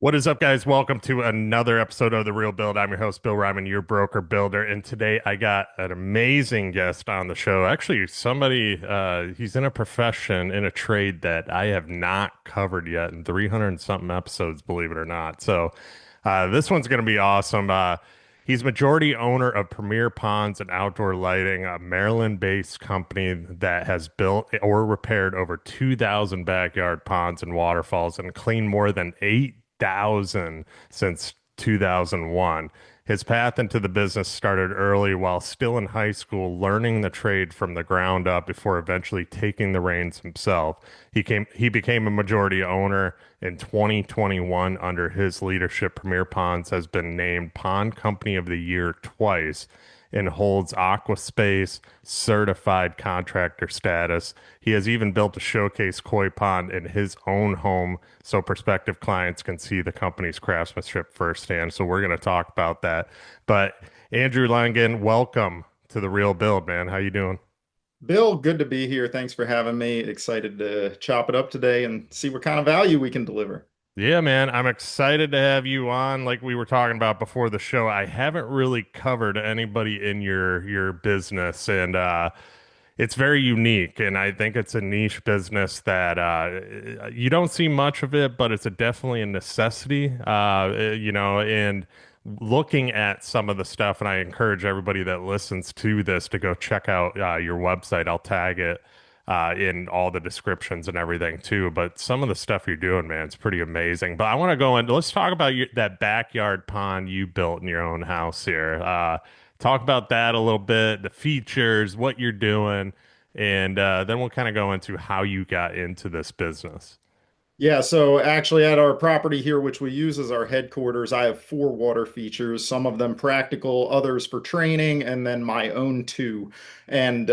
What is up, guys? Welcome to another episode of The Real Build. I'm your host, Bill Reiman, your broker builder. And today I got an amazing guest on the show. Actually, somebody, he's in a profession, in a trade that I have not covered yet in 300 and something episodes, believe it or not. So this one's going to be awesome. He's majority owner of Premier Ponds and Outdoor Lighting, a Maryland-based company that has built or repaired over 2,000 backyard ponds and waterfalls and cleaned more than 8,000 since 2001. His path into the business started early while still in high school, learning the trade from the ground up before eventually taking the reins himself. He became a majority owner in 2021 under his leadership. Premier Ponds has been named Pond Company of the Year twice and holds Aquaspace certified contractor status. He has even built a showcase koi pond in his own home so prospective clients can see the company's craftsmanship firsthand. So we're going to talk about that. But Andrew Lingan, welcome to the Real Build, man. How you doing? Bill, good to be here. Thanks for having me. Excited to chop it up today and see what kind of value we can deliver. Yeah, man, I'm excited to have you on. Like we were talking about before the show, I haven't really covered anybody in your business, and it's very unique. And I think it's a niche business that you don't see much of it, but it's definitely a necessity. And looking at some of the stuff, and I encourage everybody that listens to this to go check out your website. I'll tag it in all the descriptions and everything too. But some of the stuff you're doing, man, it's pretty amazing. But I want to go into let's talk about that backyard pond you built in your own house here. Talk about that a little bit, the features, what you're doing, and then we'll kind of go into how you got into this business. Yeah, so actually at our property here, which we use as our headquarters, I have four water features, some of them practical, others for training, and then my own two. And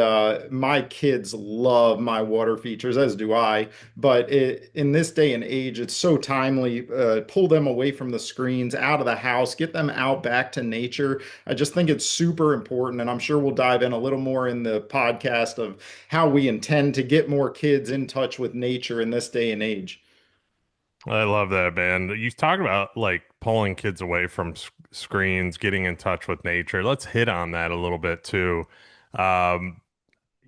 my kids love my water features, as do I. But in this day and age, it's so timely. Pull them away from the screens, out of the house, get them out back to nature. I just think it's super important. And I'm sure we'll dive in a little more in the podcast of how we intend to get more kids in touch with nature in this day and age. I love that, man. You talk about like pulling kids away from screens, getting in touch with nature. Let's hit on that a little bit too. Um,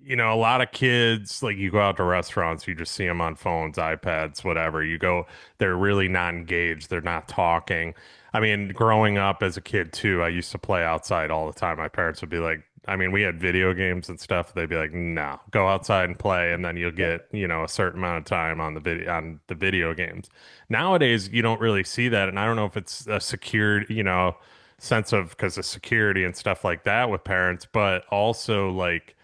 a lot of kids, like you go out to restaurants, you just see them on phones, iPads, whatever. You go, they're really not engaged. They're not talking. I mean, growing up as a kid too, I used to play outside all the time. My parents would be like, I mean, we had video games and stuff. They'd be like, no, go outside and play, and then you'll get, a certain amount of time on the video games. Nowadays, you don't really see that, and I don't know if it's a secured, sense of because of security and stuff like that with parents, but also like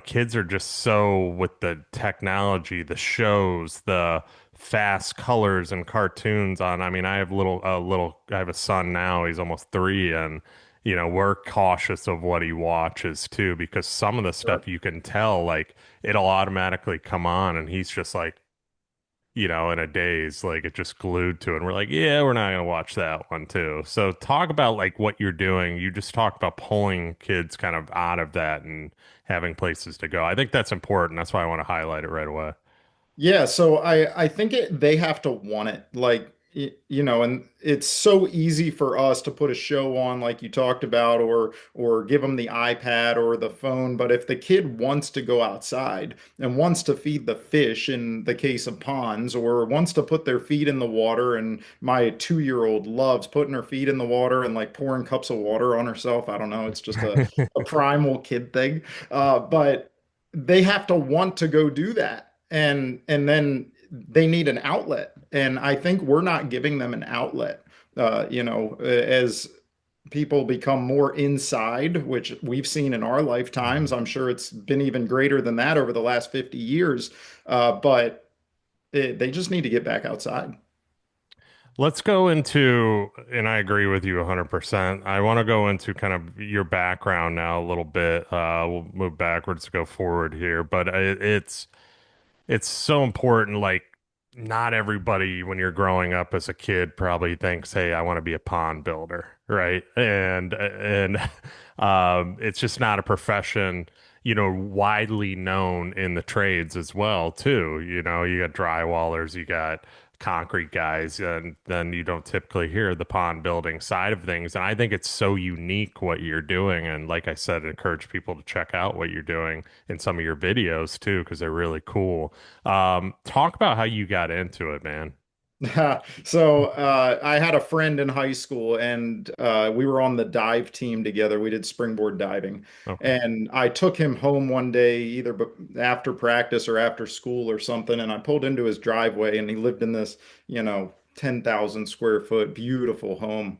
kids are just so with the technology, the shows, the fast colors and cartoons on. I mean, I have a son now, he's almost 3, and we're cautious of what he watches too, because some of the stuff you can tell, like it'll automatically come on and he's just like, in a daze, like it just glued to it. And we're like, yeah, we're not gonna watch that one too. So talk about like what you're doing. You just talked about pulling kids kind of out of that and having places to go. I think that's important. That's why I want to highlight it right away. Yeah, so I think they have to want it. Like and it's so easy for us to put a show on like you talked about or give them the iPad or the phone, but if the kid wants to go outside and wants to feed the fish in the case of ponds or wants to put their feet in the water, and my 2-year-old loves putting her feet in the water and like pouring cups of water on herself. I don't know, it's just a primal kid thing. But they have to want to go do that, and then they need an outlet, and I think we're not giving them an outlet. As people become more inside, which we've seen in our lifetimes, I'm sure it's been even greater than that over the last 50 years. But they just need to get back outside. Let's go into, and I agree with you 100%. I want to go into kind of your background now a little bit. We'll move backwards to go forward here, but it's so important. Like, not everybody, when you're growing up as a kid, probably thinks, "Hey, I want to be a pond builder," right? And it's just not a profession, widely known in the trades as well, too. You got drywallers, you got concrete guys, and then you don't typically hear the pond building side of things. And I think it's so unique what you're doing. And like I said, encourage people to check out what you're doing in some of your videos too, because they're really cool. Talk about how you got into it, man. I had a friend in high school, and we were on the dive team together. We did springboard diving, Okay. and I took him home one day, either after practice or after school or something. And I pulled into his driveway, and he lived in this, 10,000 square foot beautiful home.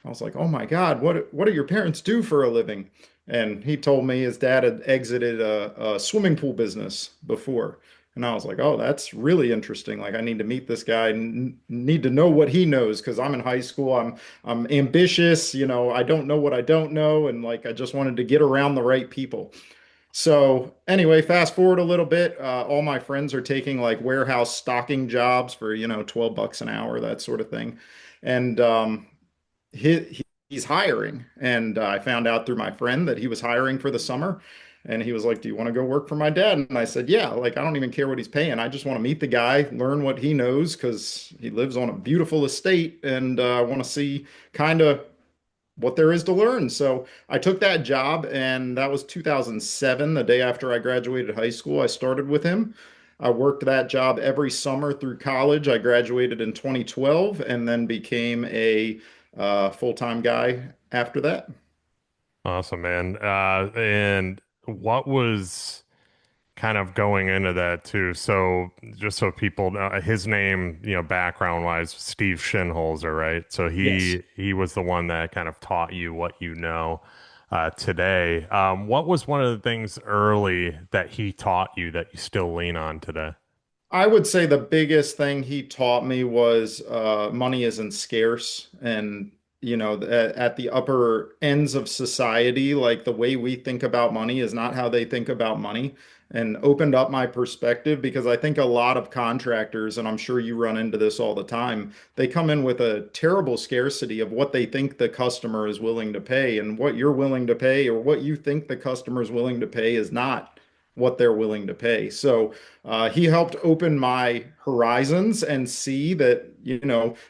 I was like, "Oh my God, what do your parents do for a living?" And he told me his dad had exited a swimming pool business before. And I was like, oh, that's really interesting. Like, I need to meet this guy and need to know what he knows because I'm in high school. I'm ambitious. I don't know what I don't know, and like I just wanted to get around the right people. So anyway, fast forward a little bit. All my friends are taking like warehouse stocking jobs for 12 bucks an hour, that sort of thing. And he's hiring. And I found out through my friend that he was hiring for the summer. And he was like, "Do you want to go work for my dad?" And I said, "Yeah, like I don't even care what he's paying. I just want to meet the guy, learn what he knows because he lives on a beautiful estate, and I want to see kind of what there is to learn." So I took that job, and that was 2007, the day after I graduated high school. I started with him. I worked that job every summer through college. I graduated in 2012 and then became a full-time guy after that. Awesome, man. And what was kind of going into that too? So just so people know, his name, background wise, Steve Shinholzer, right? So Yes. he was the one that kind of taught you what you know today. What was one of the things early that he taught you that you still lean on today? I would say the biggest thing he taught me was money isn't scarce. And, at the upper ends of society, like the way we think about money is not how they think about money. And opened up my perspective because I think a lot of contractors, and I'm sure you run into this all the time, they come in with a terrible scarcity of what they think the customer is willing to pay. And what you're willing to pay or what you think the customer is willing to pay is not what they're willing to pay. So, he helped open my horizons and see that,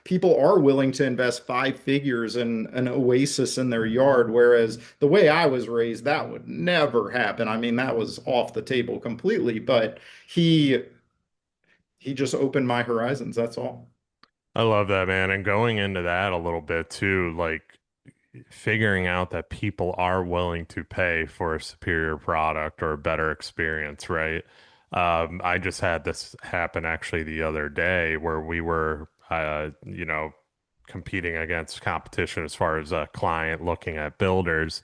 people are willing to invest 5 figures in an oasis in their yard, whereas the way I was raised, that would never happen. I mean, that was off the table completely, but he just opened my horizons, that's all. I love that, man. And going into that a little bit too, like figuring out that people are willing to pay for a superior product or a better experience, right? I just had this happen actually the other day where we were, competing against competition as far as a client looking at builders.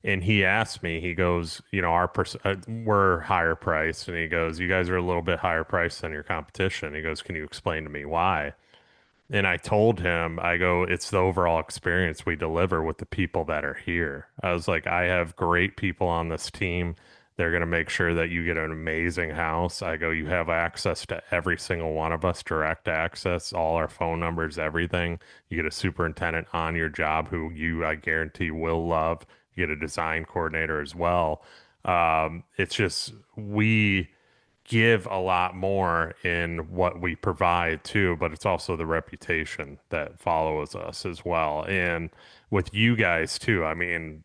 And he asked me, he goes, we're higher priced. And he goes, you guys are a little bit higher priced than your competition. He goes, can you explain to me why? And I told him, I go, it's the overall experience we deliver with the people that are here. I was like, I have great people on this team. They're going to make sure that you get an amazing house. I go, you have access to every single one of us, direct access, all our phone numbers, everything. You get a superintendent on your job who I guarantee, will love. You get a design coordinator as well. It's just, we give a lot more in what we provide too, but it's also the reputation that follows us as well. And with you guys too, I mean,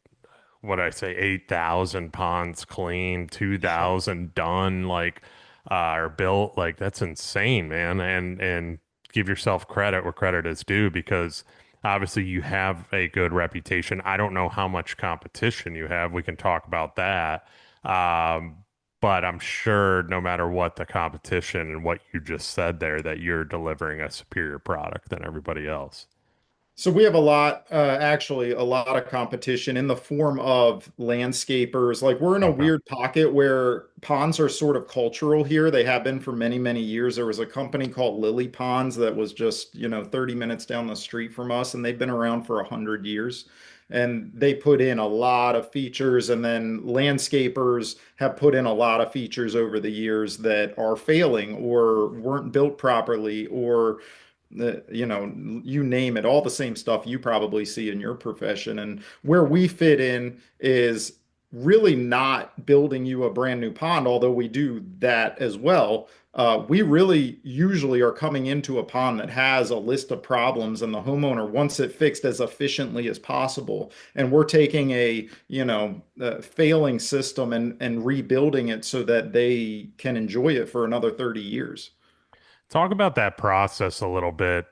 what I say, 8,000 ponds clean, 2,000 done, like, or built, like that's insane, man. And give yourself credit where credit is due because obviously you have a good reputation. I don't know how much competition you have. We can talk about that. Um, but I'm sure no matter what the competition and what you just said there, that you're delivering a superior product than everybody else. So we have actually a lot of competition in the form of landscapers. Like we're in a Okay. weird pocket where ponds are sort of cultural here. They have been for many, many years. There was a company called Lily Ponds that was just, 30 minutes down the street from us, and they've been around for 100 years. And they put in a lot of features, and then landscapers have put in a lot of features over the years that are failing or weren't built properly or you name it, all the same stuff you probably see in your profession. And where we fit in is really not building you a brand new pond, although we do that as well. We really usually are coming into a pond that has a list of problems, and the homeowner wants it fixed as efficiently as possible. And we're taking a failing system and rebuilding it so that they can enjoy it for another 30 years. Talk about that process a little bit,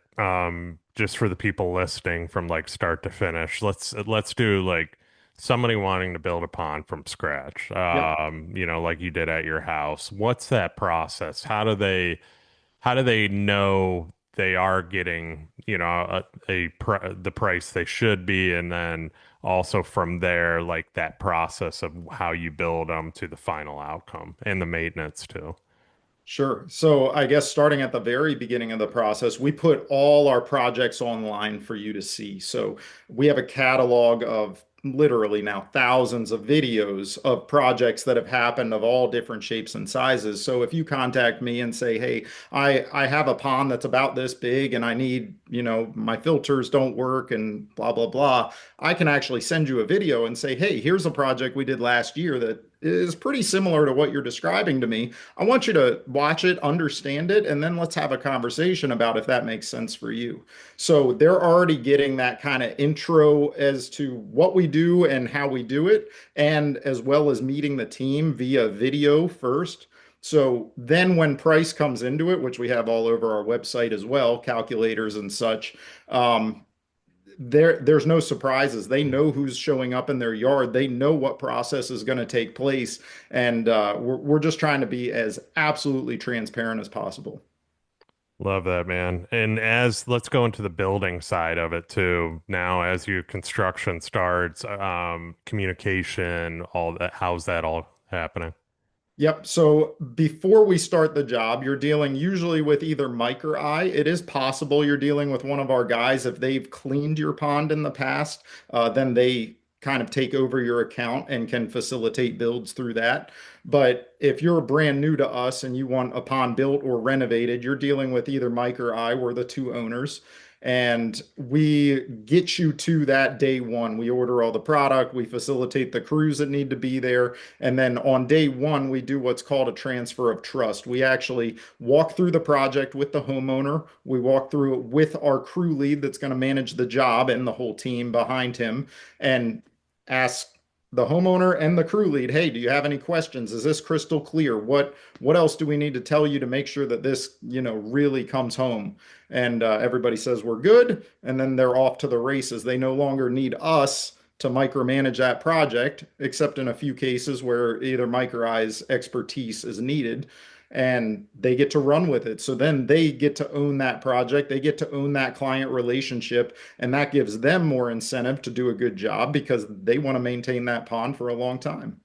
just for the people listening from like start to finish. Let's do like somebody wanting to build a pond from scratch, Yep. like you did at your house. What's that process? How do they know they are getting, the price they should be, and then also from there, like that process of how you build them to the final outcome and the maintenance too. Sure. So I guess starting at the very beginning of the process, we put all our projects online for you to see. So we have a catalog of literally now thousands of videos of projects that have happened of all different shapes and sizes. So if you contact me and say, "Hey, I have a pond that's about this big and I need, my filters don't work and blah blah blah," I can actually send you a video and say, "Hey, here's a project we did last year that is pretty similar to what you're describing to me. I want you to watch it, understand it, and then let's have a conversation about if that makes sense for you." So they're already getting that kind of intro as to what we do and how we do it, and as well as meeting the team via video first. So then when price comes into it, which we have all over our website as well, calculators and such, there's no surprises. They know who's showing up in their yard. They know what process is going to take place, and we're just trying to be as absolutely transparent as possible. Love that, man. And as let's go into the building side of it too. Now, as your construction starts, communication, all that, how's that all happening? Yep. So before we start the job, you're dealing usually with either Mike or I. It is possible you're dealing with one of our guys. If they've cleaned your pond in the past, then they kind of take over your account and can facilitate builds through that. But if you're brand new to us and you want a pond built or renovated, you're dealing with either Mike or I. We're the two owners. And we get you to that day one. We order all the product, we facilitate the crews that need to be there. And then on day one, we do what's called a transfer of trust. We actually walk through the project with the homeowner. We walk through it with our crew lead that's going to manage the job and the whole team behind him and ask the homeowner and the crew lead, "Hey, do you have any questions? Is this crystal clear? What else do we need to tell you to make sure that this, really comes home?" And everybody says we're good, and then they're off to the races. They no longer need us to micromanage that project, except in a few cases where either Mike or I's expertise is needed, and they get to run with it. So then they get to own that project, they get to own that client relationship, and that gives them more incentive to do a good job because they want to maintain that pond for a long time.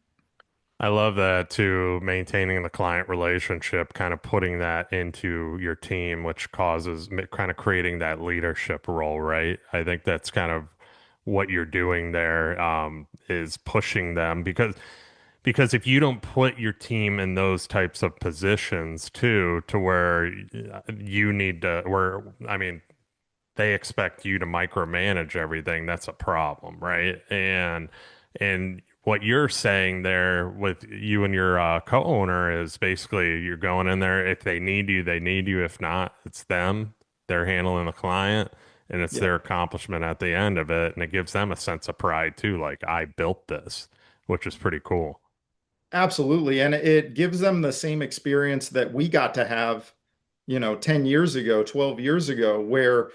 I love that too, maintaining the client relationship, kind of putting that into your team, which causes kind of creating that leadership role, right? I think that's kind of what you're doing there, is pushing them because if you don't put your team in those types of positions too, to where you need to, where, I mean, they expect you to micromanage everything, that's a problem, right? And what you're saying there with you and your co-owner is basically you're going in there. If they need you, they need you. If not, it's them. They're handling the client, and it's Yeah. their accomplishment at the end of it, and it gives them a sense of pride too. Like I built this, which is pretty cool. Absolutely. And it gives them the same experience that we got to have, 10 years ago, 12 years ago, where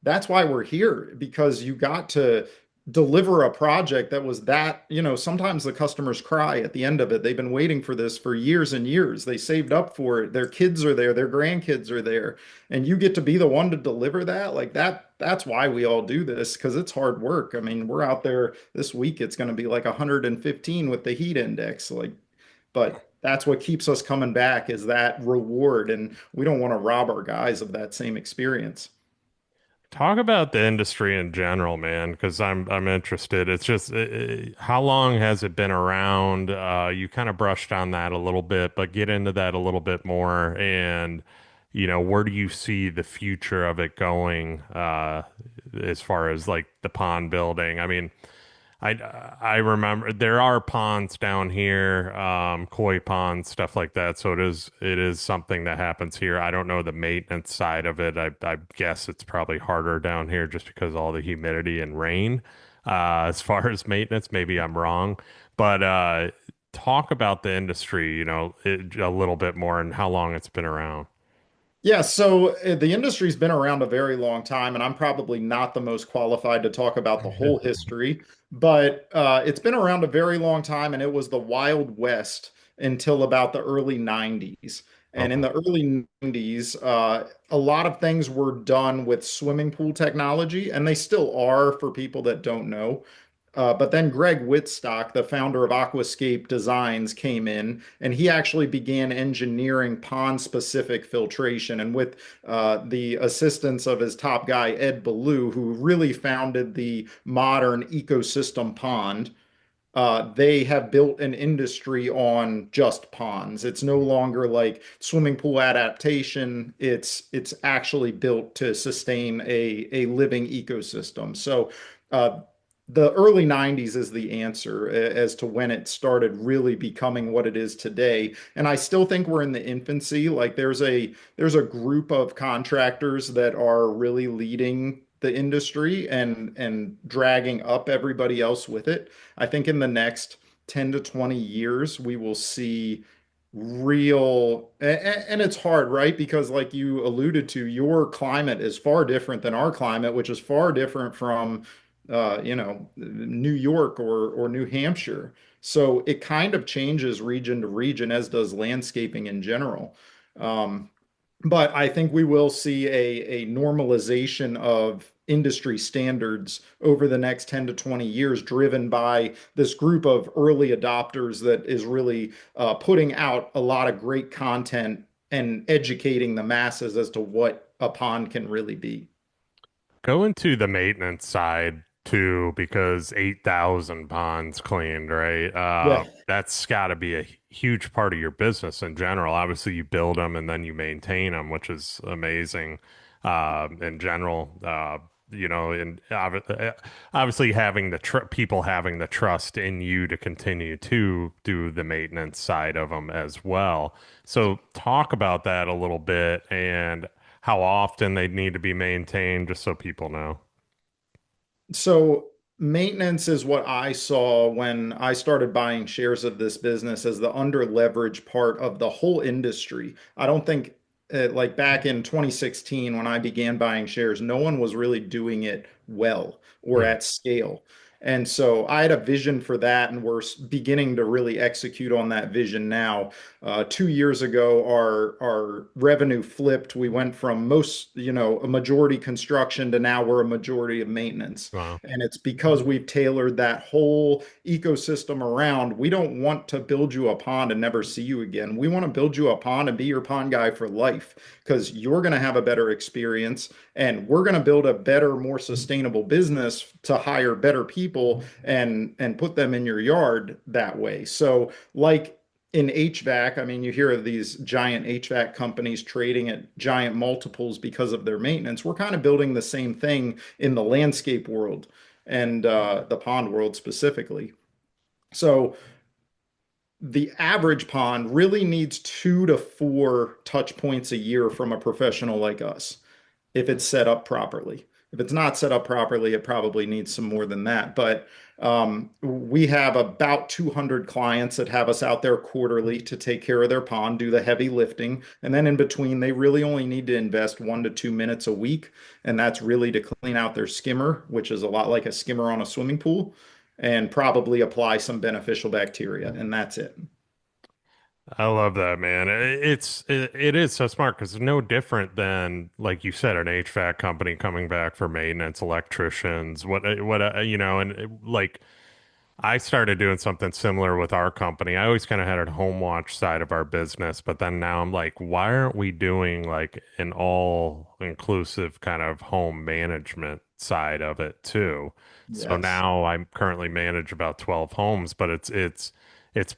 that's why we're here, because you got to deliver a project that was that, sometimes the customers cry at the end of it. They've been waiting for this for years and years. They saved up for it. Their kids are there, their grandkids are there, and you get to be the one to deliver that. Like that's why we all do this, because it's hard work. I mean, we're out there this week, it's going to be like 115 with the heat index. Like, but that's what keeps us coming back is that reward. And we don't want to rob our guys of that same experience. Talk about the industry in general, man, because I'm interested. It's just how long has it been around? You kind of brushed on that a little bit, but get into that a little bit more. And where do you see the future of it going, as far as like the pond building? I mean, I remember there are ponds down here, koi ponds, stuff like that. So it is something that happens here. I don't know the maintenance side of it. I guess it's probably harder down here just because all the humidity and rain. As far as maintenance, maybe I'm wrong, but talk about the industry, a little bit more and how long it's been around. Yeah, so the industry's been around a very long time, and I'm probably not the most qualified to talk about the whole history, but it's been around a very long time, and it was the Wild West until about the early 90s. And in Okay. the early 90s, a lot of things were done with swimming pool technology, and they still are for people that don't know. But then Greg Whitstock, the founder of Aquascape Designs, came in and he actually began engineering pond-specific filtration. And with the assistance of his top guy, Ed Ballou, who really founded the modern ecosystem pond, they have built an industry on just ponds. It's no longer like swimming pool adaptation. It's actually built to sustain a living ecosystem. So the early 90s is the answer as to when it started really becoming what it is today. And I still think we're in the infancy. Like there's a group of contractors that are really leading the industry and dragging up everybody else with it. I think in the next 10 to 20 years, we will see and it's hard, right? Because like you alluded to, your climate is far different than our climate, which is far different from New York or New Hampshire. So it kind of changes region to region, as does landscaping in general. Um, but I think we will see a normalization of industry standards over the next 10 to 20 years, driven by this group of early adopters that is really putting out a lot of great content and educating the masses as to what a pond can really be. Go into the maintenance side too, because 8,000 ponds cleaned, right? Yeah. That's got to be a huge part of your business in general. Obviously, you build them and then you maintain them, which is amazing in general. And obviously having the people having the trust in you to continue to do the maintenance side of them as well. So talk about that a little bit and how often they need to be maintained, just so people know. So maintenance is what I saw when I started buying shares of this business as the under leveraged part of the whole industry. I don't think like back in 2016 when I began buying shares, no one was really doing it well or Mhm. at scale. And so I had a vision for that, and we're beginning to really execute on that vision now. 2 years ago, our revenue flipped. We went from a majority construction to now we're a majority of maintenance. Wow. And it's because we've tailored that whole ecosystem around. We don't want to build you a pond and never see you again. We want to build you a pond and be your pond guy for life because you're going to have a better experience and we're going to build a better, more sustainable business to hire better people and put them in your yard that way. So like in HVAC, I mean, you hear of these giant HVAC companies trading at giant multiples because of their maintenance. We're kind of building the same thing in the landscape world and the pond world specifically. So the average pond really needs 2 to 4 touch points a year from a professional like us if it's set up properly. If it's not set up properly, it probably needs some more than that. But we have about 200 clients that have us out there quarterly to take care of their pond, do the heavy lifting. And then in between, they really only need to invest 1 to 2 minutes a week. And that's really to clean out their skimmer, which is a lot like a skimmer on a swimming pool, and probably apply some beneficial bacteria. And that's it. I love that, man. It is so smart because it's no different than, like you said, an HVAC company coming back for maintenance, electricians, like I started doing something similar with our company. I always kind of had a home watch side of our business, but then now I'm like, why aren't we doing like an all-inclusive kind of home management side of it too? So Yes. now I currently manage about 12 homes, but it's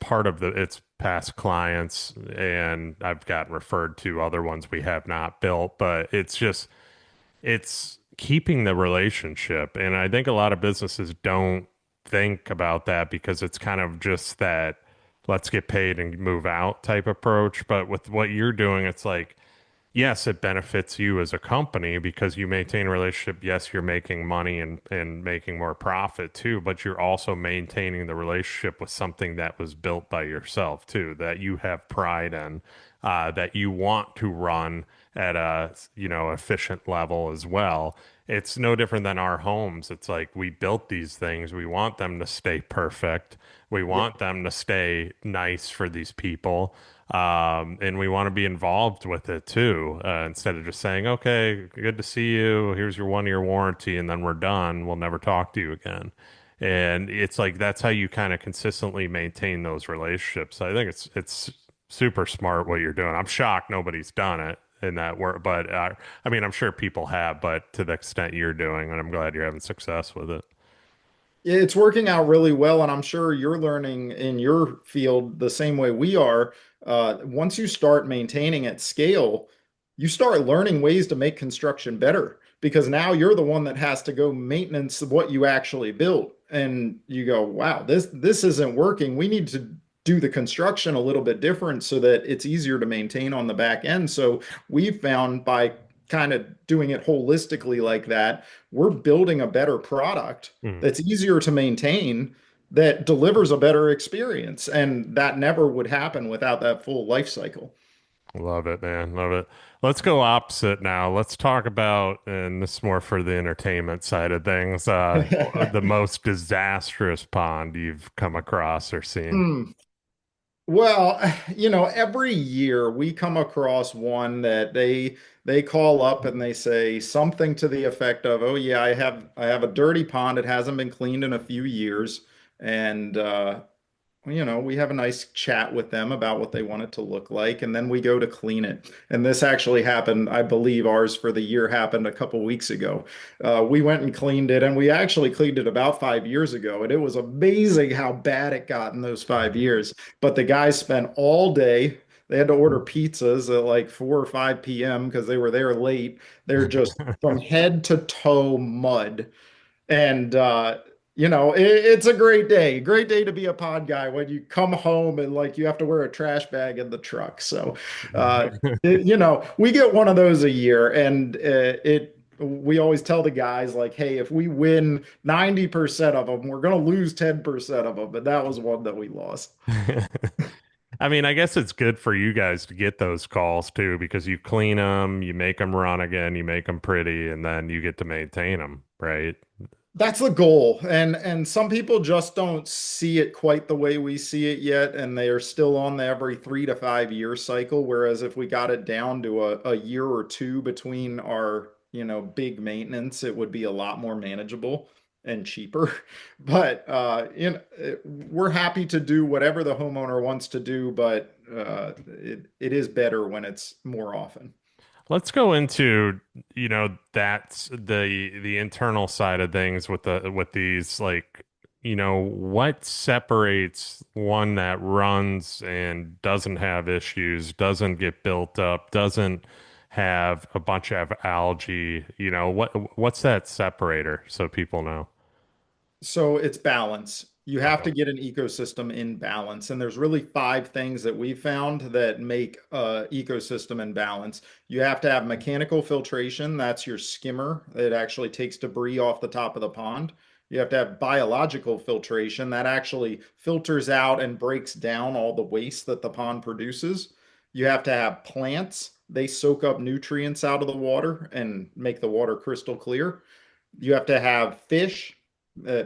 part of it's past clients, and I've gotten referred to other ones we have not built, but it's keeping the relationship. And I think a lot of businesses don't. think about that because it's kind of just that let's get paid and move out type approach. But with what you're doing, it's like, yes, it benefits you as a company because you maintain a relationship. Yes, you're making money and making more profit too, but you're also maintaining the relationship with something that was built by yourself too, that you have pride in, that you want to run at a, efficient level as well. It's no different than our homes. It's like we built these things. We want them to stay perfect. We Yep. want them to stay nice for these people. And we want to be involved with it too, instead of just saying, okay, good to see you. Here's your 1 year warranty, and then we're done. We'll never talk to you again. And it's like that's how you kind of consistently maintain those relationships. I think it's super smart what you're doing. I'm shocked nobody's done it in that work, but I mean, I'm sure people have, but to the extent you're doing, and I'm glad you're having success with it. It's working out really well, and I'm sure you're learning in your field the same way we are. Once you start maintaining at scale, you start learning ways to make construction better because now you're the one that has to go maintenance what you actually built. And you go, wow, this isn't working. We need to do the construction a little bit different so that it's easier to maintain on the back end. So we've found by kind of doing it holistically like that, we're building a better product Hmm. that's easier to maintain, that delivers a better experience. And that never would happen without that full life cycle. Love it, man. Love it. Let's go opposite now. Let's talk about, and this is more for the entertainment side of things, the most disastrous pond you've come across or seen. Hmm. Well, every year we come across one that they call up and they say something to the effect of, "Oh yeah, I have a dirty pond. It hasn't been cleaned in a few years." And we have a nice chat with them about what they want it to look like, and then we go to clean it. And this actually happened, I believe ours for the year happened a couple weeks ago. We went and cleaned it, and we actually cleaned it about 5 years ago, and it was amazing how bad it got in those 5 years. But the guys spent all day. They had to order pizzas at like 4 or 5 p.m. because they were there late. They're just from head to toe mud. And it's a great day to be a pod guy when you come home and like you have to wear a trash bag in the truck. So, uh, we get one of those a year, and we always tell the guys like, hey, if we win 90% of them, we're gonna lose 10% of them. But that was one that we lost. I mean, I guess it's good for you guys to get those calls too, because you clean them, you make them run again, you make them pretty, and then you get to maintain them, right? That's the goal. And some people just don't see it quite the way we see it yet, and they are still on the every 3 to 5 year cycle. Whereas if we got it down to a year or two between our, big maintenance, it would be a lot more manageable and cheaper. But we're happy to do whatever the homeowner wants to do, but it is better when it's more often. Let's go into, that's the internal side of things with these like, what separates one that runs and doesn't have issues, doesn't get built up, doesn't have a bunch of algae, what's that separator so people know? So it's balance. You have Okay. to get an ecosystem in balance. And there's really five things that we found that make ecosystem in balance. You have to have mechanical filtration. That's your skimmer. It actually takes debris off the top of the pond. You have to have biological filtration. That actually filters out and breaks down all the waste that the pond produces. You have to have plants. They soak up nutrients out of the water and make the water crystal clear. You have to have fish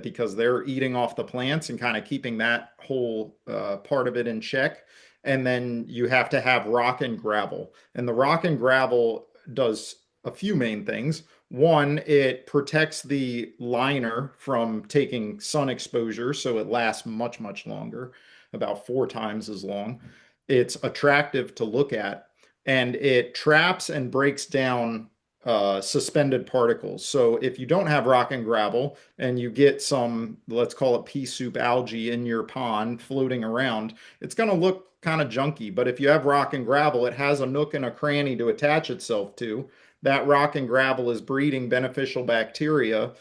because they're eating off the plants and kind of keeping that whole part of it in check. And then you have to have rock and gravel. And the rock and gravel does a few main things. One, it protects the liner from taking sun exposure, so it lasts much, much longer, about 4 times as long. It's attractive to look at, and it traps and breaks down suspended particles. So if you don't have rock and gravel and you get some, let's call it pea soup algae in your pond floating around, it's going to look kind of junky. But if you have rock and gravel, it has a nook and a cranny to attach itself to. That rock and gravel is breeding beneficial bacteria.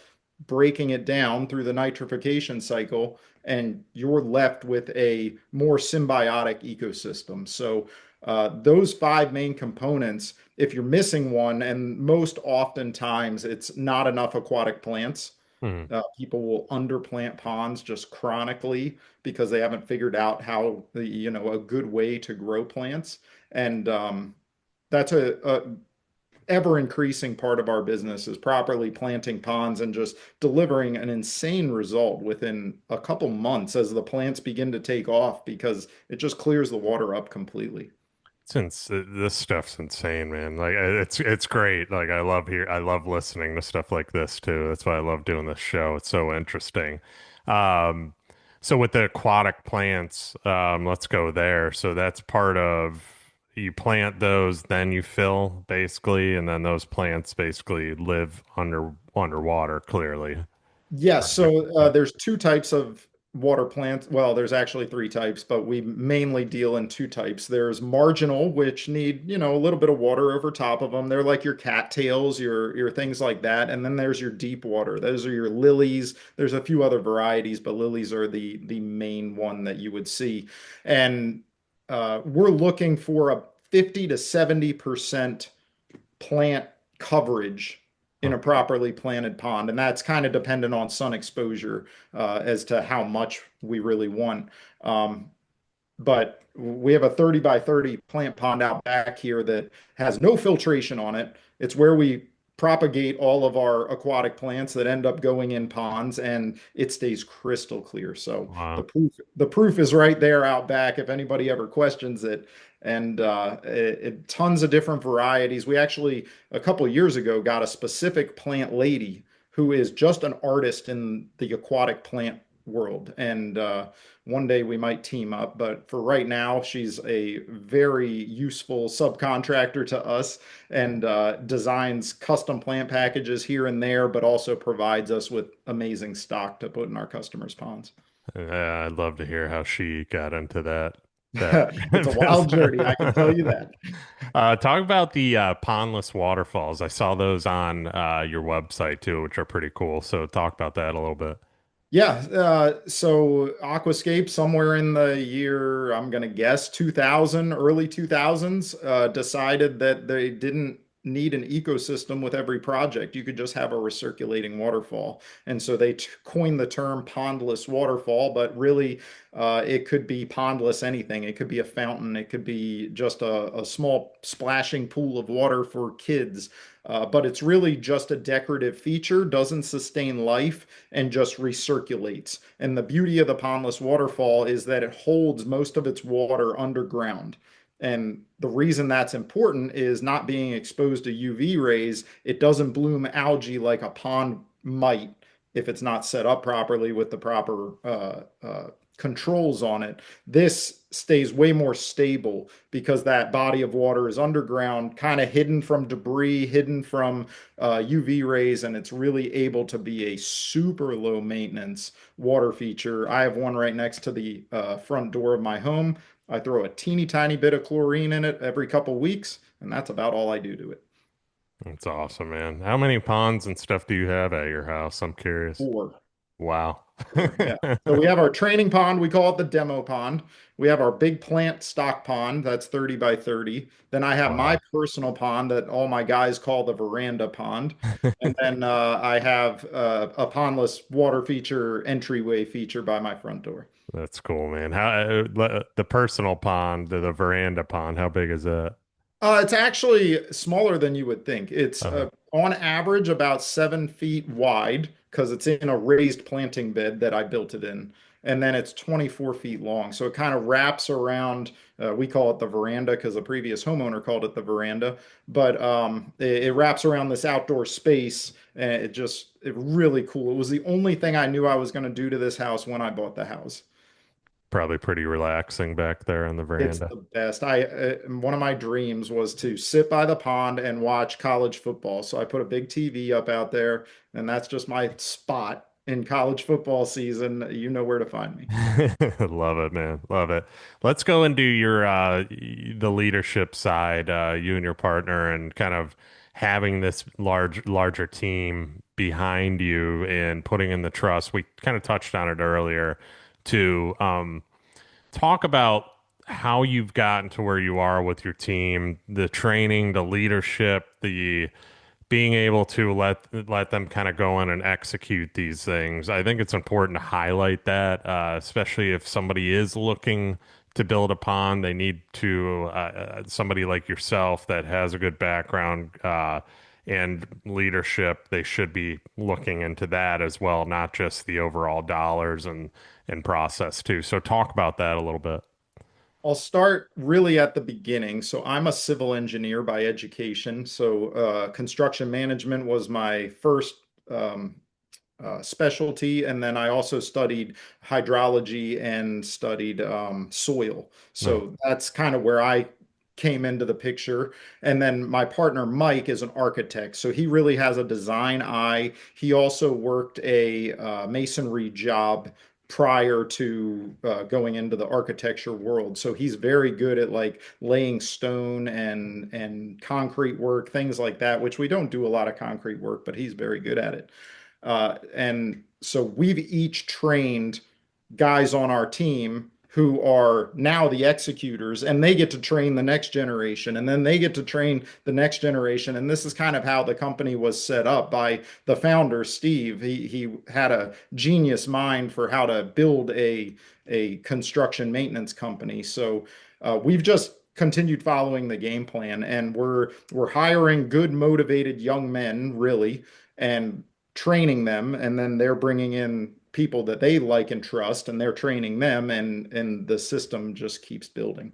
breaking it down through the nitrification cycle, and you're left with a more symbiotic ecosystem. So those five main components, if you're missing one, and most oftentimes it's not enough aquatic plants. Hmm. People will underplant ponds just chronically because they haven't figured out how, a good way to grow plants. And that's a ever increasing part of our business is properly planting ponds and just delivering an insane result within a couple months as the plants begin to take off because it just clears the water up completely. Since this stuff's insane, man. Like it's great. Like I love listening to stuff like this too. That's why I love doing this show. It's so interesting. Um, so with the aquatic plants, let's go there. So that's part of you plant those, then you fill basically, and then those plants basically live underwater clearly. Yes, so there's two types of water plants. Well, there's actually three types, but we mainly deal in two types. There's marginal, which need, a little bit of water over top of them. They're like your cattails, your things like that. And then there's your deep water. Those are your lilies. There's a few other varieties, but lilies are the main one that you would see. And we're looking for a 50 to 70% plant coverage in a Okay. properly planted pond. And that's kind of dependent on sun exposure as to how much we really want. Um, but we have a 30 by 30 plant pond out back here that has no filtration on it. It's where we propagate all of our aquatic plants that end up going in ponds, and it stays crystal clear. So Wow. the proof is right there out back if anybody ever questions it. And tons of different varieties. We actually a couple years ago got a specific plant lady who is just an artist in the aquatic plant world. And one day we might team up, but for right now, she's a very useful subcontractor to us and designs custom plant packages here and there, but also provides us with amazing stock to put in our customers' ponds. I'd love to hear how she got into that It's a wild business. journey, I can tell you that. Talk about the pondless waterfalls. I saw those on your website too, which are pretty cool. So talk about that a little bit. Yeah, so Aquascape, somewhere in the year, I'm gonna guess 2000, early 2000s, decided that they didn't need an ecosystem with every project. You could just have a recirculating waterfall. And so they coined the term pondless waterfall, but really it could be pondless anything. It could be a fountain, it could be just a small splashing pool of water for kids. But it's really just a decorative feature, doesn't sustain life and just recirculates. And the beauty of the pondless waterfall is that it holds most of its water underground. And the reason that's important is not being exposed to UV rays. It doesn't bloom algae like a pond might if it's not set up properly with the proper controls on it. This stays way more stable because that body of water is underground, kind of hidden from debris, hidden from UV rays, and it's really able to be a super low maintenance water feature. I have one right next to the front door of my home. I throw a teeny tiny bit of chlorine in it every couple weeks, and that's about all I do to it. That's awesome, man. How many ponds and stuff do you have at your house? I'm curious. Four. Wow. Four, yeah. So we have our training pond, we call it the demo pond. We have our big plant stock pond, that's 30 by 30. Then I have my Wow. personal pond that all my guys call the veranda pond. And then I have a pondless water feature, entryway feature by my front door. That's cool, man. How the personal pond, the veranda pond, how big is that? It's actually smaller than you would think. It's Uh, on average about 7 feet wide because it's in a raised planting bed that I built it in. And then it's 24 feet long. So it kind of wraps around, we call it the veranda because the previous homeowner called it the veranda. But it wraps around this outdoor space and it really cool. It was the only thing I knew I was going to do to this house when I bought the house. Probably pretty relaxing back there on the It's veranda. the best. One of my dreams was to sit by the pond and watch college football. So I put a big TV up out there, and that's just my spot in college football season. You know where to find me. Love it, man. Love it. Let's go into your the leadership side, you and your partner and kind of having this larger team. behind you and putting in the trust. We kind of touched on it earlier to talk about how you've gotten to where you are with your team, the training, the leadership, the being able to let them kind of go in and execute these things. I think it's important to highlight that, especially if somebody is looking to build upon. They need to somebody like yourself that has a good background and leadership. They should be looking into that as well, not just the overall dollars and process too. So talk about that a little bit. I'll start really at the beginning. So I'm a civil engineer by education. So construction management was my first um, specialty, and then I also studied hydrology and studied soil. No. So that's kind of where I came into the picture. And then my partner Mike is an architect, so he really has a design eye. He also worked a masonry job prior to going into the architecture world. So he's very good at like laying stone and concrete work, things like that, which we don't do a lot of concrete work, but he's very good at it. And so we've each trained guys on our team who are now the executors, and they get to train the next generation, and then they get to train the next generation. And this is kind of how the company was set up by the founder, Steve. He had a genius mind for how to build a construction maintenance company. So we've just continued following the game plan, and we're hiring good, motivated young men, really, and training them, and then they're bringing in people that they like and trust, and they're training them, and the system just keeps building.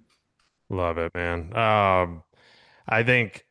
Love it, man. I think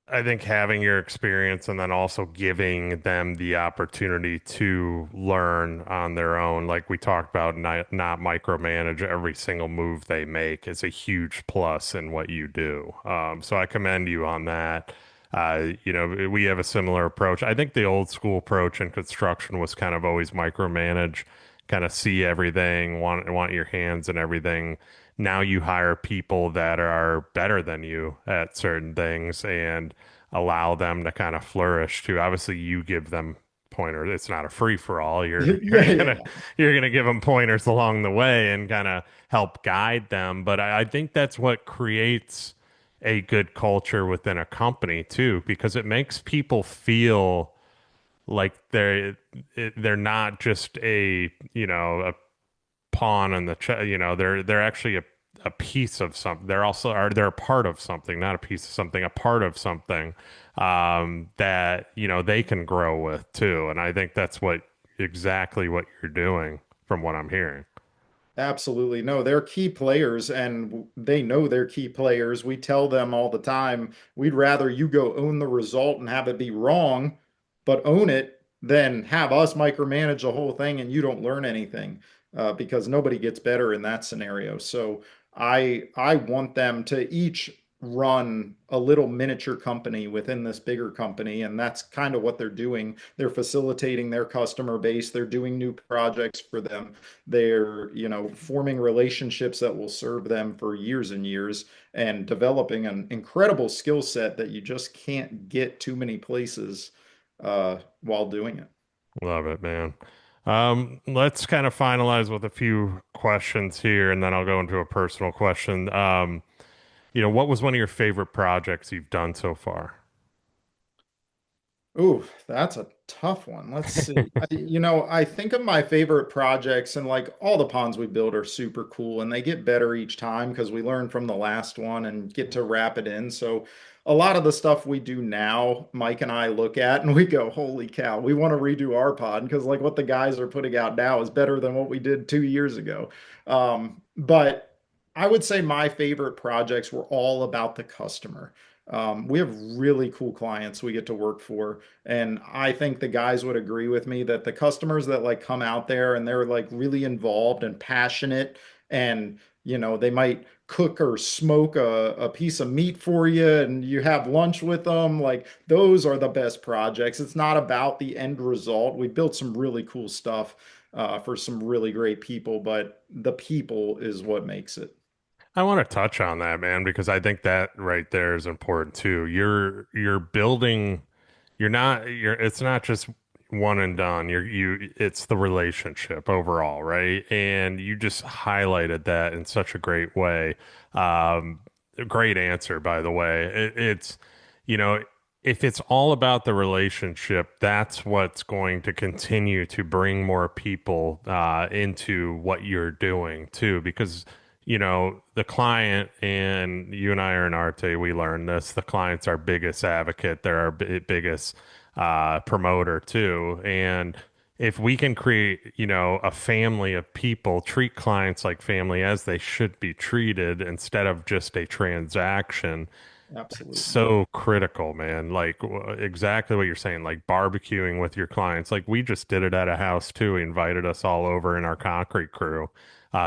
I think having your experience and then also giving them the opportunity to learn on their own, like we talked about, not micromanage every single move they make is a huge plus in what you do. So I commend you on that. We have a similar approach. I think the old school approach in construction was kind of always micromanage, kind of see everything, want your hands and everything. Now you hire people that are better than you at certain things and allow them to kind of flourish too. Obviously, you give them pointers. It's not a free for all. You're Yeah, you're yeah. gonna you're gonna give them pointers along the way and kind of help guide them. But I think that's what creates a good culture within a company too, because it makes people feel like they're not just a pawn in the they're actually a piece of something. They're a part of something, not a piece of something, a part of something that they can grow with too. And I think that's what exactly what you're doing from what I'm hearing. Absolutely. No, they're key players and they know they're key players. We tell them all the time, we'd rather you go own the result and have it be wrong, but own it than have us micromanage the whole thing and you don't learn anything, because nobody gets better in that scenario. So I want them to each run a little miniature company within this bigger company, and that's kind of what they're doing. They're facilitating their customer base. They're doing new projects for them. They're, forming relationships that will serve them for years and years, and developing an incredible skill set that you just can't get too many places while doing it. Love it, man. Let's kind of finalize with a few questions here, and then I'll go into a personal question. What was one of your favorite projects you've done so far? Ooh, that's a tough one. Let's see. I think of my favorite projects, and like all the ponds we build are super cool and they get better each time because we learn from the last one and get to wrap it in. So a lot of the stuff we do now, Mike and I look at and we go, holy cow, we want to redo our pond because like what the guys are putting out now is better than what we did 2 years ago. But I would say my favorite projects were all about the customer. We have really cool clients we get to work for. And I think the guys would agree with me that the customers that like come out there and they're like really involved and passionate, and they might cook or smoke a piece of meat for you and you have lunch with them, like those are the best projects. It's not about the end result. We built some really cool stuff for some really great people, but the people is what makes it. I want to touch on that, man, because I think that right there is important too. You're building, you're not, you're, it's not just one and done. It's the relationship overall, right? And you just highlighted that in such a great way. A great answer, by the way. It's, you know, if it's all about the relationship, that's what's going to continue to bring more people into what you're doing too, because the client, and you and I are in Arte, we learned this. The client's our biggest advocate. They're our biggest promoter too. And if we can create, a family of people, treat clients like family as they should be treated instead of just a transaction, that's Absolutely. so critical, man. Like exactly what you're saying, like barbecuing with your clients. Like we just did it at a house too. He invited us all over in our concrete crew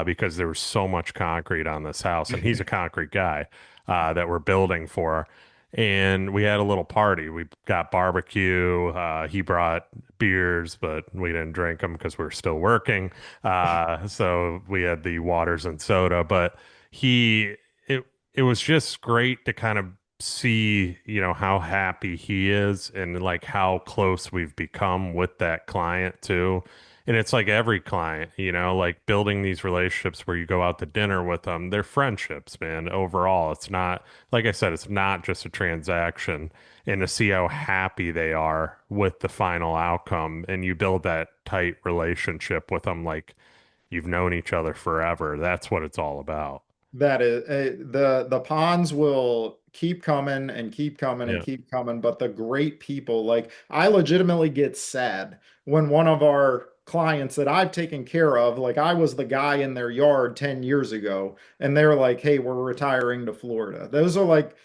because there was so much concrete on this house, and he's a concrete guy that we're building for. And we had a little party. We got barbecue. He brought beers, but we didn't drink them because we are still working. So we had the waters and soda. But he, it was just great to kind of see, how happy he is and like how close we've become with that client too. And it's like every client, like building these relationships where you go out to dinner with them, they're friendships, man. Overall, it's not, like I said, it's not just a transaction. And to see how happy they are with the final outcome, and you build that tight relationship with them like you've known each other forever. That's what it's all about. That is the ponds will keep coming and keep coming and Yeah. keep coming, but the great people, like I legitimately get sad when one of our clients that I've taken care of, like I was the guy in their yard 10 years ago, and they're like, "Hey, we're retiring to Florida." Those are like,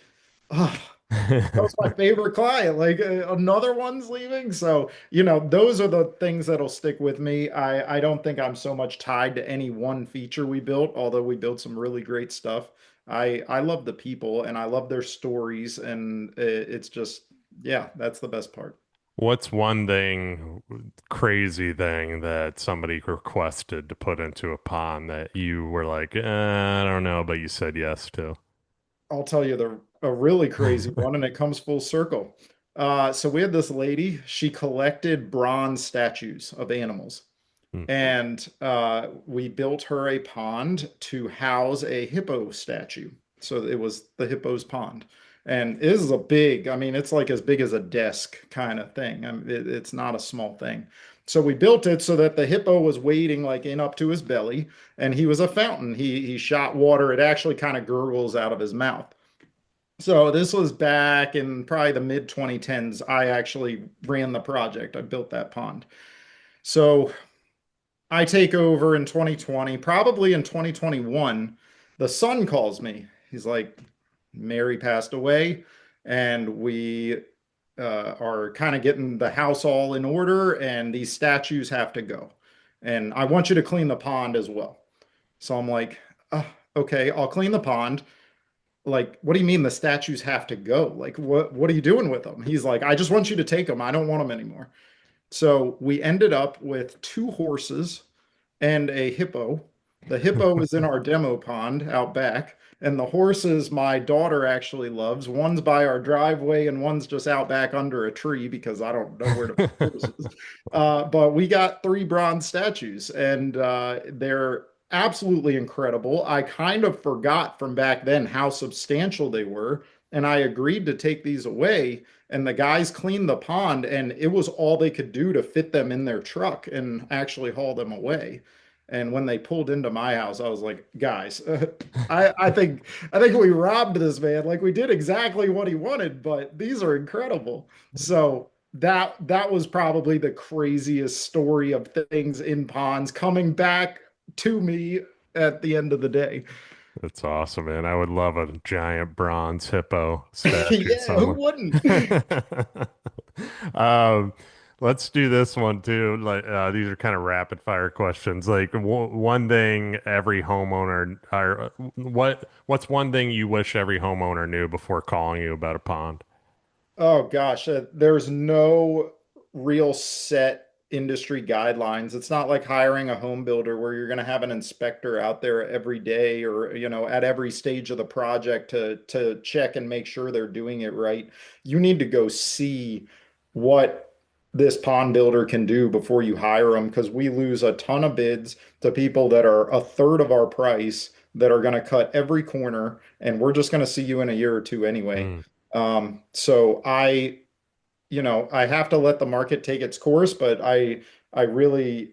oh, that was my favorite client. Like another one's leaving. So, those are the things that'll stick with me. I don't think I'm so much tied to any one feature we built, although we built some really great stuff. I love the people and I love their stories, and it's just, yeah, that's the best part. What's one crazy thing that somebody requested to put into a pond that you were like, I don't know, but you said yes to? I'll tell you a really crazy one, and it comes full circle. So we had this lady, she collected bronze statues of animals. Hmm. And we built her a pond to house a hippo statue. So it was the hippo's pond. And it is a big, I mean, it's like as big as a desk kind of thing. I mean, it's not a small thing. So we built it so that the hippo was wading like in up to his belly, and he was a fountain. He shot water. It actually kind of gurgles out of his mouth. So this was back in probably the mid 2010s. I actually ran the project. I built that pond. So I take over in 2020, probably in 2021. The son calls me. He's like, Mary passed away, and we are kind of getting the house all in order, and these statues have to go. And I want you to clean the pond as well. So I'm like, oh, okay, I'll clean the pond. Like, what do you mean the statues have to go? Like, what are you doing with them? He's like, I just want you to take them. I don't want them anymore. So we ended up with two horses and a hippo. The hippo is in our demo pond out back, and the horses my daughter actually loves. One's by our driveway, and one's just out back under a tree because I don't know where to put horses. But we got three bronze statues, and they're absolutely incredible. I kind of forgot from back then how substantial they were, and I agreed to take these away. And the guys cleaned the pond, and it was all they could do to fit them in their truck and actually haul them away. And when they pulled into my house, I was like, guys, I think we robbed this man. Like we did exactly what he wanted, but these are incredible. So that was probably the craziest story of things in ponds coming back to me at the end of the day. That's awesome, man. I would love a giant bronze hippo statue Yeah, who somewhere. wouldn't? Um, let's do this one too. Like these are kind of rapid fire questions. Like one thing every homeowner, or what's one thing you wish every homeowner knew before calling you about a pond? Oh gosh, there's no real set industry guidelines. It's not like hiring a home builder where you're going to have an inspector out there every day or, at every stage of the project to check and make sure they're doing it right. You need to go see what this pond builder can do before you hire them, because we lose a ton of bids to people that are a third of our price that are going to cut every corner, and we're just going to see you in a year or two anyway. Mm. So I have to let the market take its course, but I really,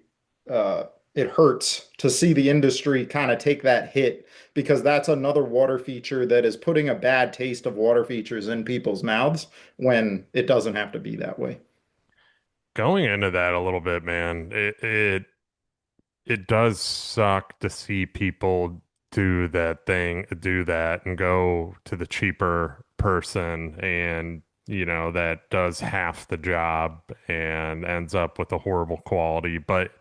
uh, it hurts to see the industry kind of take that hit, because that's another water feature that is putting a bad taste of water features in people's mouths when it doesn't have to be that way. Going into that a little bit, man, it does suck to see people do that and go to the cheaper person and, that does half the job and ends up with a horrible quality. But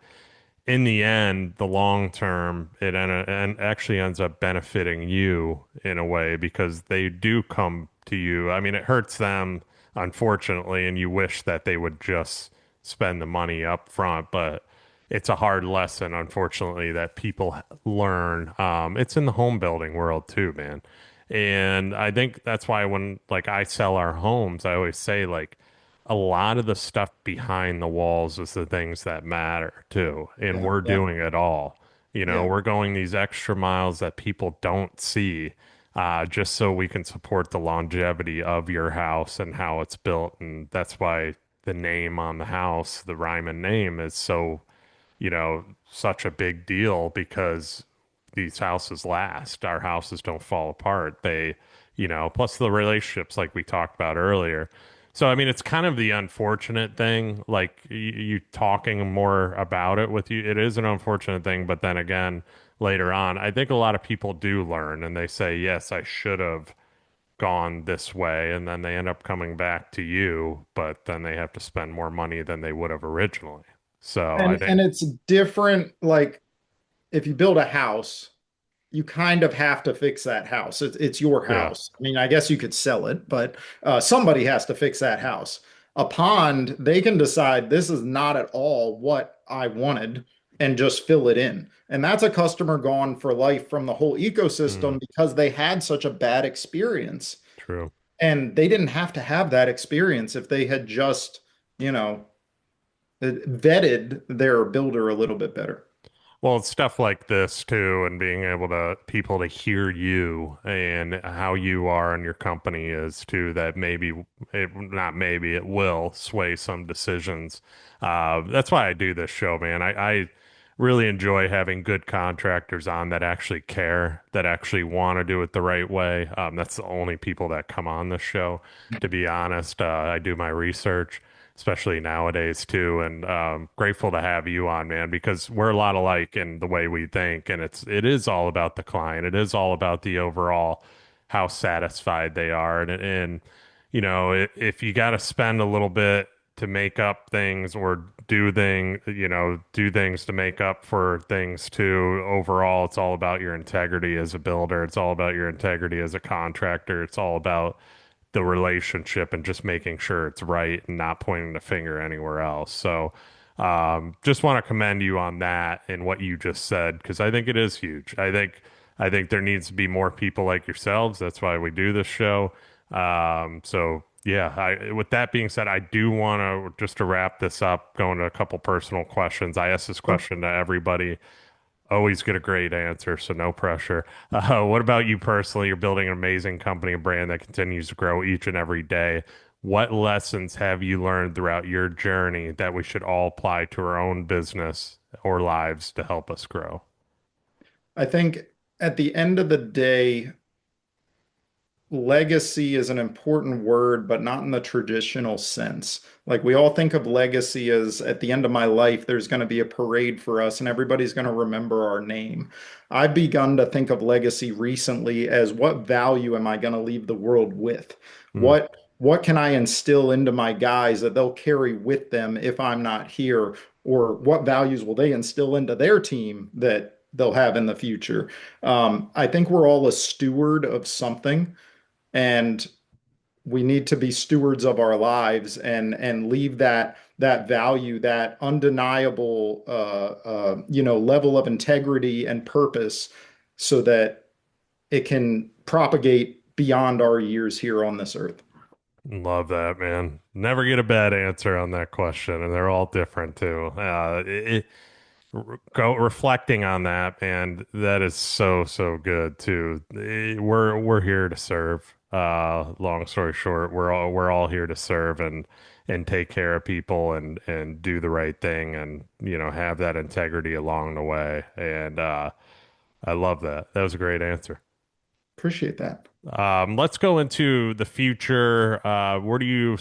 in the end, the long term, and actually ends up benefiting you in a way because they do come to you. I mean, it hurts them, unfortunately, and you wish that they would just spend the money up front, but it's a hard lesson, unfortunately, that people learn. It's in the home building world too, man. And I think that's why when like I sell our homes, I always say like a lot of the stuff behind the walls is the things that matter too. And Yeah, we're yeah, doing it all. yeah. We're going these extra miles that people don't see, just so we can support the longevity of your house and how it's built. And that's why the name on the house, the Ryman name, is so, such a big deal because these houses last. Our houses don't fall apart. Plus the relationships like we talked about earlier. So, I mean, it's kind of the unfortunate thing, like you talking more about it with you. It is an unfortunate thing, but then again, later on, I think a lot of people do learn and they say, yes, I should have gone this way. And then they end up coming back to you, but then they have to spend more money than they would have originally. So I And think, it's different. Like if you build a house, you kind of have to fix that house. It's your yeah. house. I mean, I guess you could sell it, but somebody has to fix that house. A pond, they can decide this is not at all what I wanted and just fill it in. And that's a customer gone for life from the whole Mm, ecosystem because they had such a bad experience. true. And they didn't have to have that experience if they had just, you know, vetted their builder a little bit better. Well, it's stuff like this too, and being able to people to hear you and how you are and your company is too, that maybe it not maybe it will sway some decisions. That's why I do this show, man. I really enjoy having good contractors on that actually care, that actually want to do it the right way. That's the only people that come on this show, to be honest. I do my research, especially nowadays too. And grateful to have you on, man, because we're a lot alike in the way we think, and it is all about the client. It is all about the overall how satisfied they are, and if you got to spend a little bit to make up things or do things to make up for things too. Overall, it's all about your integrity as a builder. It's all about your integrity as a contractor. It's all about the relationship and just making sure it's right and not pointing the finger anywhere else. So, just want to commend you on that and what you just said because I think it is huge. I think there needs to be more people like yourselves. That's why we do this show. So yeah, with that being said, I do want to just to wrap this up, go into a couple personal questions. I ask this Sure. question to everybody. Always get a great answer, so no pressure. What about you personally? You're building an amazing company and brand that continues to grow each and every day. What lessons have you learned throughout your journey that we should all apply to our own business or lives to help us grow? I think at the end of the day, legacy is an important word, but not in the traditional sense. Like we all think of legacy as at the end of my life, there's going to be a parade for us and everybody's going to remember our name. I've begun to think of legacy recently as what value am I going to leave the world with? Mm, What can I instill into my guys that they'll carry with them if I'm not here? Or what values will they instill into their team that they'll have in the future? I think we're all a steward of something, and we need to be stewards of our lives and leave that value, that undeniable level of integrity and purpose, so that it can propagate beyond our years here on this earth. Love that, man. Never get a bad answer on that question, and they're all different too. Go reflecting on that, man. That is so so good too. We're here to serve. Long story short, we're all here to serve and take care of people and do the right thing and have that integrity along the way. And I love that. That was a great answer. Appreciate that. Let's go into the future. Where do you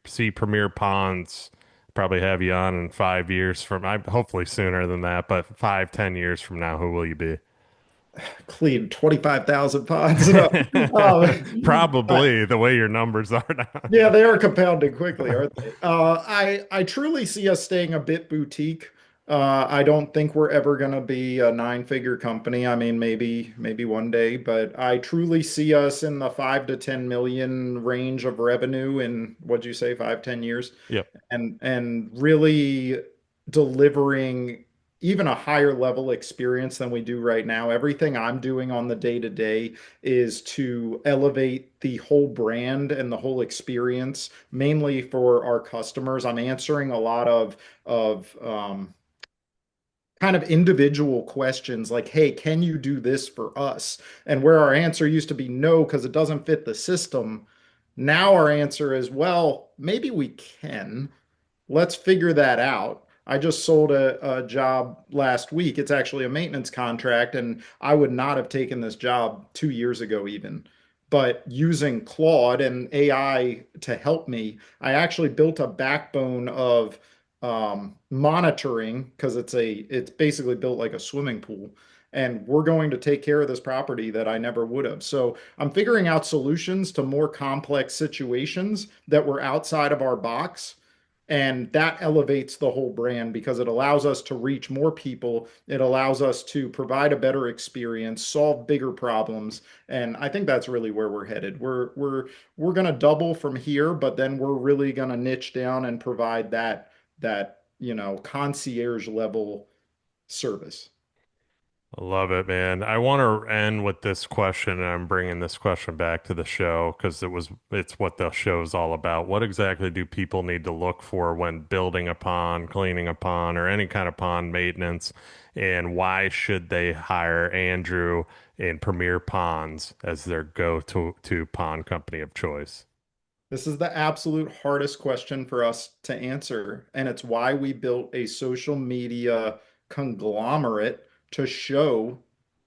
see Premier Ponds? Probably have you on in 5 years from, hopefully sooner than that, but 5, 10 years from now, who will you be? Clean 25,000 pods. No. Uh, Probably the way your numbers are now. Yeah, they are compounding quickly, aren't they? I truly see us staying a bit boutique. I don't think we're ever going to be a nine-figure company. I mean, maybe one day, but I truly see us in the 5 to 10 million range of revenue in, what'd you say, 5, 10 years, Yep. and really delivering even a higher level experience than we do right now. Everything I'm doing on the day to day is to elevate the whole brand and the whole experience, mainly for our customers. I'm answering a lot of kind of individual questions like, "Hey, can you do this for us?" And where our answer used to be no because it doesn't fit the system, now our answer is, "Well, maybe we can." Let's figure that out. I just sold a job last week. It's actually a maintenance contract, and I would not have taken this job 2 years ago, even. But using Claude and AI to help me, I actually built a backbone of monitoring because it's basically built like a swimming pool. And we're going to take care of this property that I never would have. So I'm figuring out solutions to more complex situations that were outside of our box, and that elevates the whole brand because it allows us to reach more people. It allows us to provide a better experience, solve bigger problems. And I think that's really where we're headed. We're going to double from here, but then we're really going to niche down and provide that concierge level service. I love it, man. I want to end with this question, and I'm bringing this question back to the show because it's what the show's all about. What exactly do people need to look for when building a pond, cleaning a pond, or any kind of pond maintenance? And why should they hire Andrew in Premier Ponds as their go-to pond company of choice? This is the absolute hardest question for us to answer, and it's why we built a social media conglomerate to show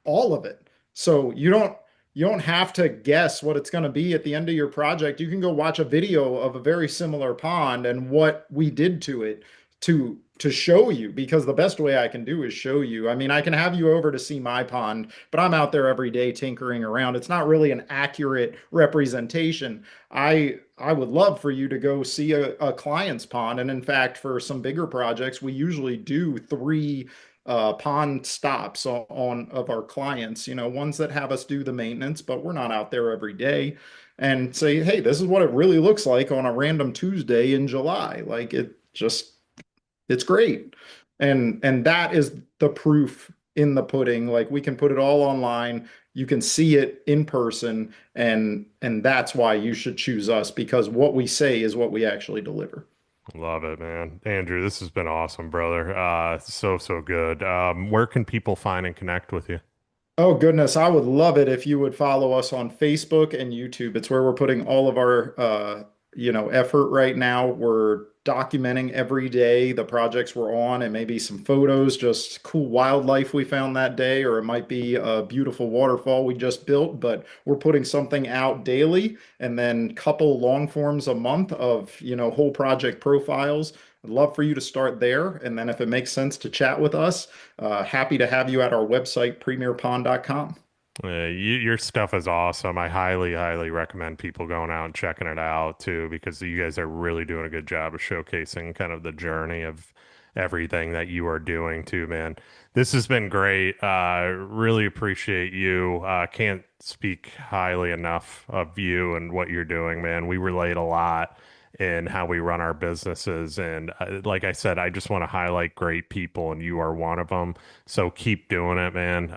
all of it. So you don't have to guess what it's going to be at the end of your project. You can go watch a video of a very similar pond and what we did to it to show you, because the best way I can do is show you. I mean, I can have you over to see my pond, but I'm out there every day tinkering around. It's not really an accurate representation. I would love for you to go see a client's pond. And in fact, for some bigger projects, we usually do three pond stops on of our clients, ones that have us do the maintenance, but we're not out there every day, and say, hey, this is what it really looks like on a random Tuesday in July. Like it's great. And that is the proof in the pudding. Like we can put it all online. You can see it in person, and that's why you should choose us, because what we say is what we actually deliver. Love it, man. Andrew, this has been awesome, brother. So, so good. Where can people find and connect with you? Oh goodness, I would love it if you would follow us on Facebook and YouTube. It's where we're putting all of our effort right now. We're documenting every day the projects we're on, and maybe some photos, just cool wildlife we found that day, or it might be a beautiful waterfall we just built, but we're putting something out daily, and then couple long forms a month of, whole project profiles. I'd love for you to start there. And then if it makes sense to chat with us, happy to have you at our website, premierpond.com. Your stuff is awesome. I highly, highly recommend people going out and checking it out too, because you guys are really doing a good job of showcasing kind of the journey of everything that you are doing too, man. This has been great. Really appreciate you. Can't speak highly enough of you and what you're doing, man. We relate a lot. in how we run our businesses. And like I said, I just want to highlight great people, and you are one of them. So keep doing it, man.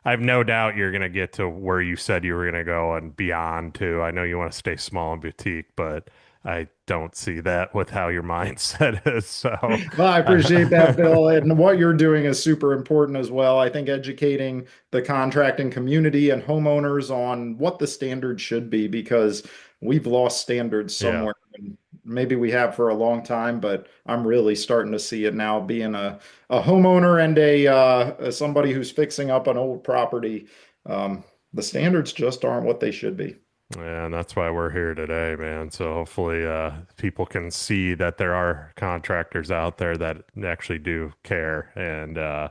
I have no doubt you're going to get to where you said you were going to go and beyond too. I know you want to stay small and boutique, but I don't see that with how your mindset is. So, Well, I appreciate that, Bill. And what you're doing is super important as well. I think educating the contracting community and homeowners on what the standards should be, because we've lost standards yeah. somewhere. And maybe we have for a long time, but I'm really starting to see it now being a homeowner and somebody who's fixing up an old property. The standards just aren't what they should be. Yeah, and that's why we're here today, man. So hopefully people can see that there are contractors out there that actually do care. And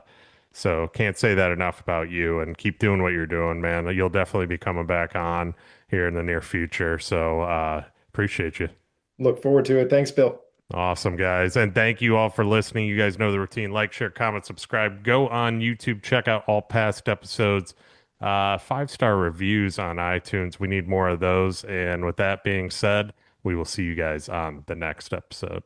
so can't say that enough about you, and keep doing what you're doing, man. You'll definitely be coming back on here in the near future. So appreciate you. Look forward to it. Thanks, Bill. Awesome, guys. And thank you all for listening. You guys know the routine. Like, share, comment, subscribe. Go on YouTube, check out all past episodes. 5-star reviews on iTunes. We need more of those. And with that being said, we will see you guys on the next episode.